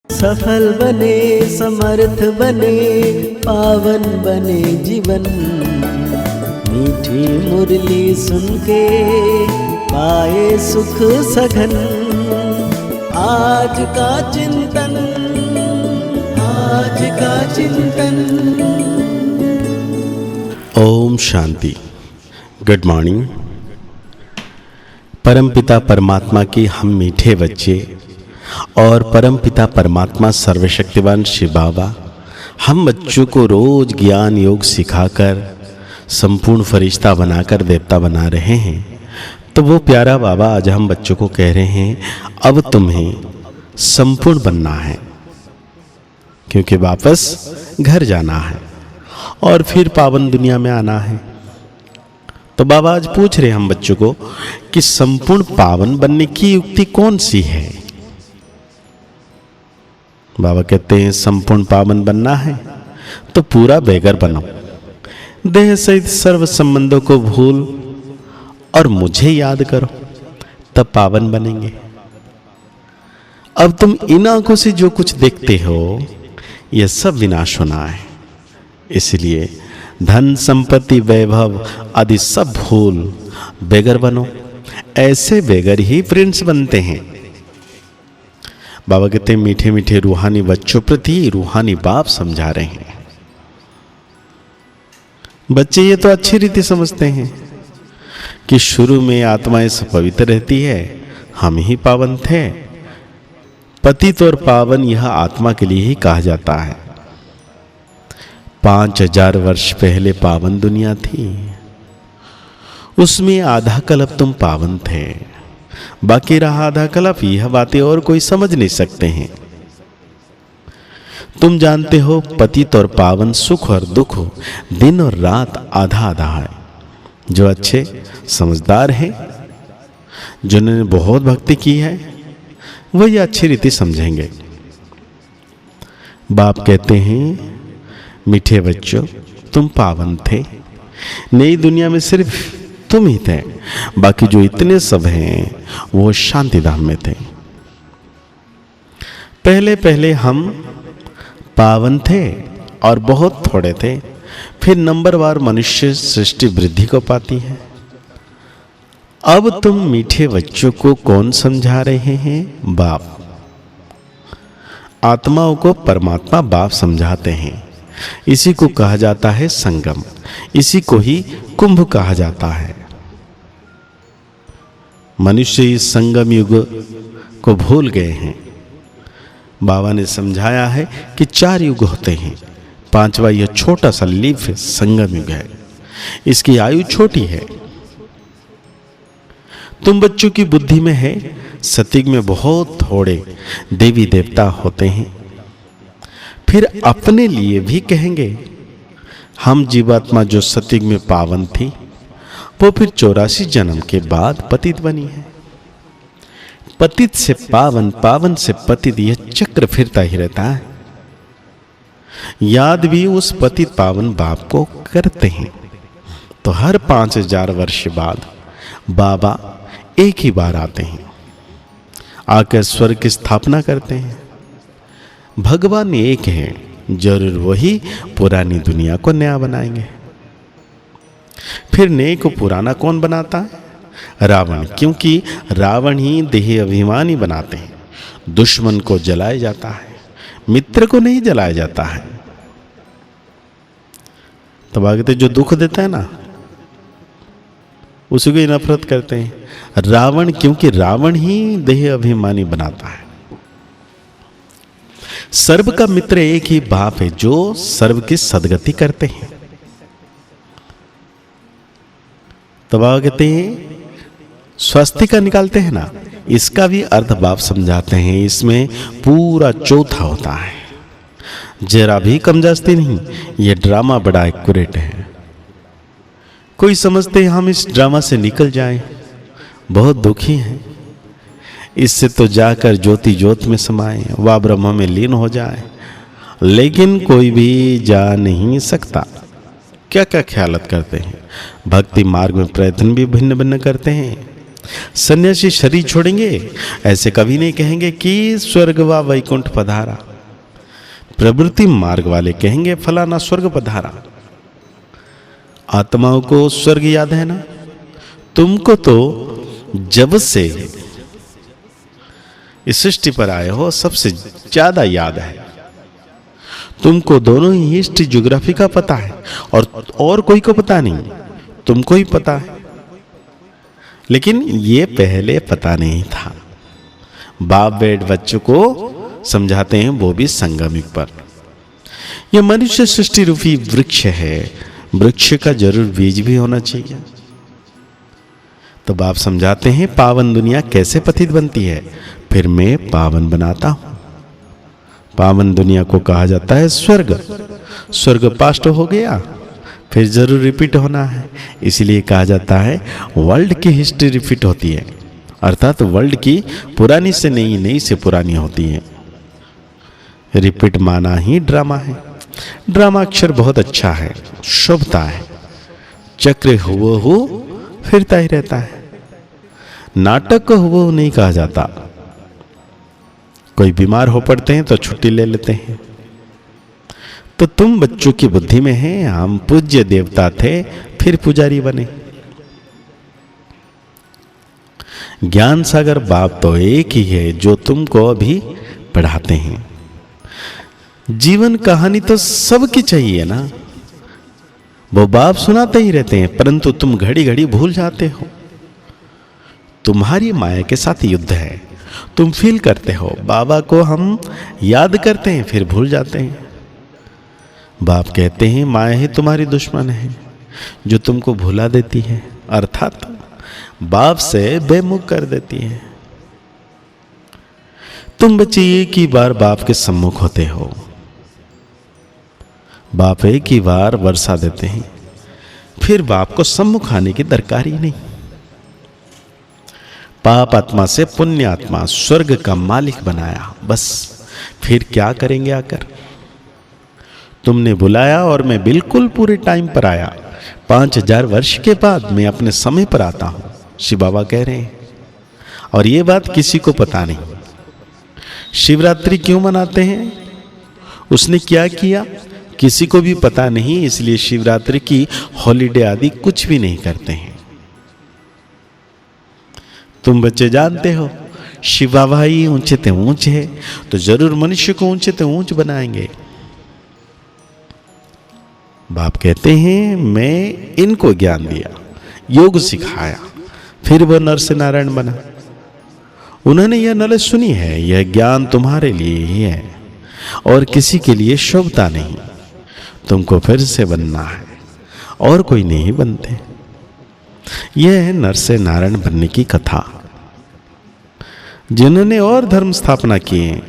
सफल बने, समर्थ बने, पावन बने जीवन। मीठी मुरली सुन के पाए सुख सघन। आज का चिंतन, आज का चिंतन। ओम शांति। Good morning. परमपिता परमात्मा के हम मीठे बच्चे और परमपिता परमात्मा सर्वशक्तिवान शिव बाबा हम बच्चों को रोज ज्ञान योग सिखाकर संपूर्ण फरिश्ता बनाकर देवता बना रहे हैं। तो वो प्यारा बाबा आज हम बच्चों को कह रहे हैं अब तुम्हें संपूर्ण बनना है, क्योंकि वापस घर जाना है और फिर पावन दुनिया में आना है। तो बाबा आज पूछ रहे हम बच्चों को कि संपूर्ण पावन बनने की युक्ति कौन सी है। बाबा कहते हैं संपूर्ण पावन बनना है तो पूरा बेगर बनो, देह सहित सर्व संबंधों को भूल और मुझे याद करो, तब पावन बनेंगे। अब तुम इन आंखों से जो कुछ देखते हो यह सब विनाश होना है, इसलिए धन संपत्ति वैभव आदि सब भूल बेगर बनो। ऐसे बेगर ही प्रिंस बनते हैं। बाबा कहते हैं मीठे मीठे रूहानी बच्चों प्रति रूहानी बाप समझा रहे हैं। बच्चे ये तो अच्छी रीति समझते हैं कि शुरू में आत्माएं सब पवित्र रहती है, हम ही पावन थे। पतित और पावन यह आत्मा के लिए ही कहा जाता है। 5000 वर्ष पहले पावन दुनिया थी, उसमें आधा कल्प तुम पावन थे, बाकी रहा आधा कल्प। यह बातें और कोई समझ नहीं सकते हैं। तुम जानते हो पतित और पावन, सुख और दुख, दिन और रात आधा आधा है। जो अच्छे समझदार हैं, जिन्होंने बहुत भक्ति की है, वो ये अच्छी रीति समझेंगे। बाप कहते हैं मीठे बच्चों तुम पावन थे, नई दुनिया में सिर्फ तुम ही थे, बाकी जो इतने सब हैं वो शांति धाम में थे। पहले पहले हम पावन थे और बहुत थोड़े थे, फिर नंबरवार मनुष्य सृष्टि वृद्धि को पाती है। अब तुम मीठे बच्चों को कौन समझा रहे हैं? बाप। आत्माओं को परमात्मा बाप समझाते हैं। इसी को कहा जाता है संगम, इसी को ही कुंभ कहा जाता है। मनुष्य इस संगम युग को भूल गए हैं। बाबा ने समझाया है कि 4 युग होते हैं, 5वां यह छोटा सा लीफ संगम युग है, इसकी आयु छोटी है। तुम बच्चों की बुद्धि में है सतयुग में बहुत थोड़े देवी देवता होते हैं। फिर अपने लिए भी कहेंगे हम जीवात्मा जो सतयुग में पावन थी वो फिर 84 जन्म के बाद पतित बनी है। पतित से पावन, पावन से पतित, यह चक्र फिरता ही रहता है। याद भी उस पतित पावन बाप को करते हैं। तो हर 5000 वर्ष बाद बाबा एक ही बार आते हैं, आकर स्वर्ग की स्थापना करते हैं। भगवान एक है, जरूर वही पुरानी दुनिया को नया बनाएंगे। फिर नए को पुराना कौन बनाता है? रावण, क्योंकि रावण ही देह अभिमानी बनाते हैं। दुश्मन को जलाया जाता है, मित्र को नहीं जलाया जाता है। तो भागते जो दुख देता है ना, उसी को ही नफरत करते हैं। रावण, क्योंकि रावण ही देह अभिमानी बनाता है। सर्व का मित्र एक ही बाप है, जो सर्व की सदगति करते हैं। तो बाबा कहते हैं स्वस्तिका निकालते हैं ना, इसका भी अर्थ बाप समझाते हैं। इसमें पूरा चौथा होता है, जरा भी कमजास्ती नहीं। यह ड्रामा बड़ा एक्यूरेट है। कोई समझते हैं हम इस ड्रामा से निकल जाएं, बहुत दुखी हैं, इससे तो जाकर ज्योति ज्योत में समाए, वा ब्रह्म में लीन हो जाए। लेकिन कोई भी जा नहीं सकता। क्या क्या ख्यालत करते हैं। भक्ति मार्ग में प्रयत्न भी भिन्न भिन्न करते हैं, सन्यासी शरीर छोड़ेंगे, ऐसे कभी नहीं कहेंगे कि स्वर्ग व वैकुंठ पधारा। प्रवृत्ति मार्ग वाले कहेंगे फलाना स्वर्ग पधारा। आत्माओं को स्वर्ग याद है ना? तुमको तो जब से इस सृष्टि पर आए हो सबसे ज्यादा याद है। तुमको दोनों ही हिस्ट्री ज्योग्राफी का पता है और कोई को पता नहीं, तुमको ही पता है। लेकिन ये पहले पता नहीं था। बाप बेट बच्चों को समझाते हैं, वो भी संगमिक पर। यह मनुष्य सृष्टि रूपी वृक्ष है, वृक्ष का जरूर बीज भी होना चाहिए। तो बाप समझाते हैं पावन दुनिया कैसे पतित बनती है, फिर मैं पावन बनाता हूं। पावन दुनिया को कहा जाता है स्वर्ग। स्वर्ग पास्ट हो गया, फिर जरूर रिपीट होना है, इसलिए कहा जाता है वर्ल्ड की हिस्ट्री रिपीट होती है, अर्थात वर्ल्ड की पुरानी से नई, नई से पुरानी होती है। रिपीट माना ही ड्रामा है। ड्रामा अक्षर बहुत अच्छा है, शोभता है, चक्र हुबहू फिरता ही रहता है। नाटक को हुबहू नहीं कहा जाता। कोई बीमार हो पड़ते हैं तो छुट्टी ले लेते हैं। तो तुम बच्चों की बुद्धि में है, हम पूज्य देवता थे फिर पुजारी बने। ज्ञान सागर बाप तो एक ही है जो तुमको अभी पढ़ाते हैं। जीवन कहानी तो सबकी चाहिए ना, वो बाप सुनाते ही रहते हैं, परंतु तुम घड़ी घड़ी भूल जाते हो। तुम्हारी माया के साथ युद्ध है, तुम फील करते हो। बाबा को हम याद करते हैं फिर भूल जाते हैं। बाप कहते हैं माया ही तुम्हारी दुश्मन है जो तुमको भुला देती है, अर्थात बाप से बेमुख कर देती है। तुम बच्चे एक ही बार बाप के सम्मुख होते हो। बाप एक ही बार वर्षा देते हैं, फिर बाप को सम्मुख आने की दरकार ही नहीं। पाप आत्मा से पुण्य आत्मा स्वर्ग का मालिक बनाया, बस फिर क्या करेंगे आकर? तुमने बुलाया और मैं बिल्कुल पूरे टाइम पर आया। 5000 वर्ष के बाद मैं अपने समय पर आता हूं, शिव बाबा कह रहे हैं। और ये बात किसी को पता नहीं। शिवरात्रि क्यों मनाते हैं, उसने क्या किया, किसी को भी पता नहीं। इसलिए शिवरात्रि की हॉलीडे आदि कुछ भी नहीं करते हैं। तुम बच्चे जानते हो शिव बाबा ही ऊंचे ते ऊंचे है, तो जरूर मनुष्य को ऊंचे ते ऊंच बनाएंगे। बाप कहते हैं मैं इनको ज्ञान दिया, योग सिखाया, फिर वह नर से नारायण बना। उन्होंने यह नॉलेज सुनी है, यह ज्ञान तुम्हारे लिए ही है और किसी के लिए शोभता नहीं। तुमको फिर से बनना है और कोई नहीं बनते। यह है नर से नारायण बनने की कथा। जिन्होंने और धर्म स्थापना किए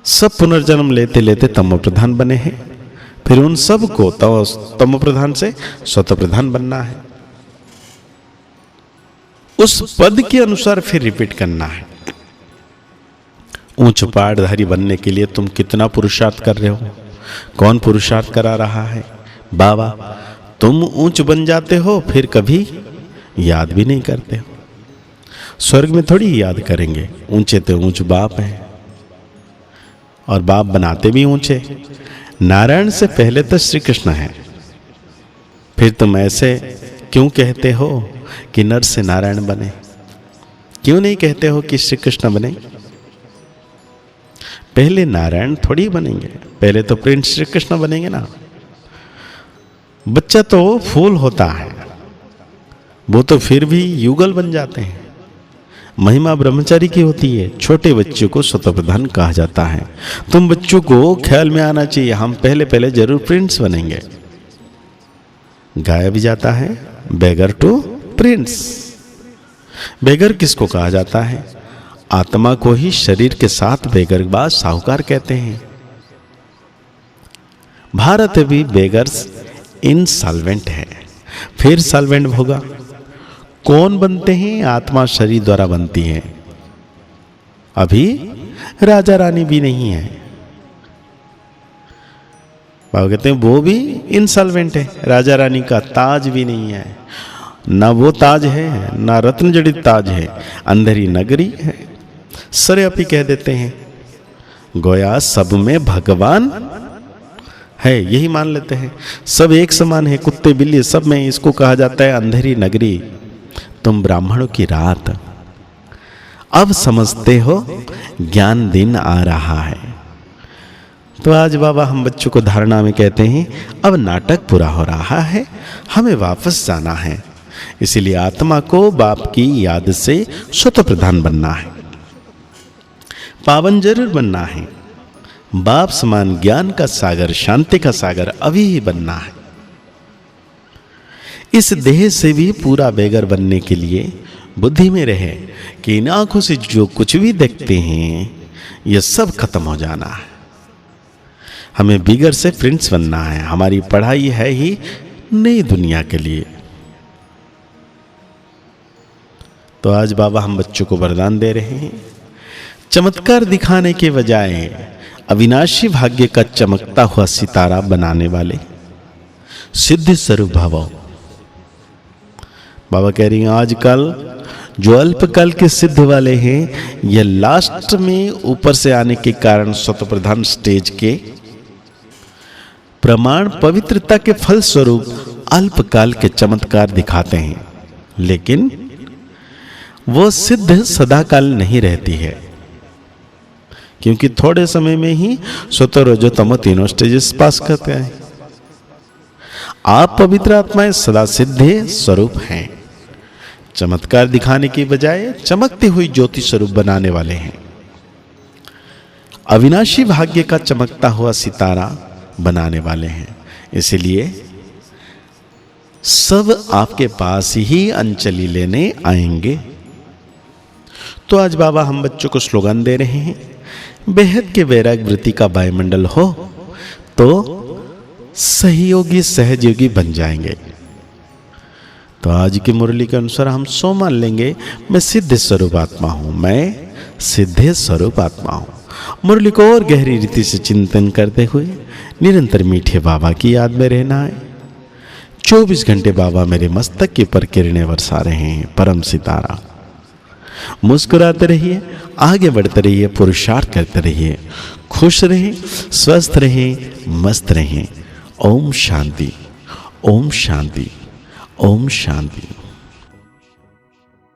सब पुनर्जन्म लेते लेते तमो प्रधान बने हैं, फिर उन सब को तमो प्रधान से स्वतः प्रधान बनना है। उस पद के अनुसार फिर रिपीट करना है। ऊंच पाठधारी बनने के लिए तुम कितना पुरुषार्थ कर रहे हो? कौन पुरुषार्थ करा रहा है? बाबा। तुम ऊंच बन जाते हो फिर कभी याद भी नहीं करते हो। स्वर्ग में थोड़ी याद करेंगे, ऊंचे तो ऊंच बाप है और बाप बनाते भी ऊंचे। नारायण से पहले तो श्री कृष्ण है, फिर तुम ऐसे क्यों कहते हो कि नर से नारायण बने? क्यों नहीं कहते हो कि श्री कृष्ण बने? पहले नारायण थोड़ी बनेंगे, पहले तो प्रिंस श्री कृष्ण बनेंगे ना। बच्चा तो फूल होता है, वो तो फिर भी युगल बन जाते हैं। महिमा ब्रह्मचारी की होती है। छोटे बच्चों को स्वतः प्रधान कहा जाता है। तुम बच्चों को ख्याल में आना चाहिए हम पहले पहले जरूर प्रिंस बनेंगे। गाया भी जाता है बेगर टू प्रिंस। बेगर किसको कहा जाता है? आत्मा को ही शरीर के साथ बेगरबाज साहूकार कहते हैं। भारत भी बेगर्स इनसॉल्वेंट है, फिर सॉल्वेंट होगा। कौन बनते हैं? आत्मा शरीर द्वारा बनती है। अभी राजा रानी भी नहीं है। बाबा कहते हैं वो भी इनसॉल्वेंट है, राजा रानी का ताज भी नहीं है। ना वो ताज है, ना रत्न जड़ित ताज है, अंधेरी नगरी है। सरे अपी कह देते हैं, गोया सब में भगवान है, यही मान लेते हैं। सब एक समान है, कुत्ते बिल्ली सब में। इसको कहा जाता है अंधेरी नगरी, तुम ब्राह्मणों की रात। अब समझते हो ज्ञान दिन आ रहा है। तो आज बाबा हम बच्चों को धारणा में कहते हैं, अब नाटक पूरा हो रहा है, हमें वापस जाना है। इसीलिए आत्मा को बाप की याद से स्वतः प्रधान बनना है, पावन जरूर बनना है। बाप समान ज्ञान का सागर, शांति का सागर अभी ही बनना है। इस देह से भी पूरा बेगर बनने के लिए बुद्धि में रहे कि इन आंखों से जो कुछ भी देखते हैं यह सब खत्म हो जाना है। हमें बिगर से प्रिंस बनना है। हमारी पढ़ाई है ही नई दुनिया के लिए। तो आज बाबा हम बच्चों को वरदान दे रहे हैं, चमत्कार दिखाने के बजाय अविनाशी भाग्य का चमकता हुआ सितारा बनाने वाले सिद्ध स्वरूप भव। बाबा कह रही हैं, आजकल जो अल्पकाल के सिद्ध वाले हैं, ये लास्ट में ऊपर से आने के कारण स्वतः प्रधान स्टेज के प्रमाण पवित्रता के फल स्वरूप अल्पकाल के चमत्कार दिखाते हैं, लेकिन वो सिद्ध सदाकाल नहीं रहती है, क्योंकि थोड़े समय में ही स्वतः रजो तमो तीनों स्टेजेस पास करते हैं। आप पवित्र आत्माएं सदा सिद्धे स्वरूप हैं। चमत्कार दिखाने की बजाय चमकती हुई ज्योति स्वरूप बनाने वाले हैं। अविनाशी भाग्य का चमकता हुआ सितारा बनाने वाले हैं। इसलिए सब आपके पास ही अंजलि लेने आएंगे। तो आज बाबा हम बच्चों को स्लोगन दे रहे हैं, बेहद के वैराग वृत्ति का वायुमंडल हो तो सहयोगी सहयोगी बन जाएंगे। तो आज की मुरली के अनुसार हम सो मान लेंगे, मैं सिद्ध स्वरूप आत्मा हूं, मैं सिद्धे स्वरूप आत्मा हूं। मुरली को और गहरी रीति से चिंतन करते हुए निरंतर मीठे बाबा की याद में रहना है। 24 घंटे बाबा मेरे मस्तक के ऊपर किरणें बरसा रहे हैं, परम सितारा। मुस्कुराते रहिए, आगे बढ़ते रहिए, पुरुषार्थ करते रहिए, खुश रहें, स्वस्थ रहें, मस्त रहें। ओम शांति, ओम शांति, ओम शांति।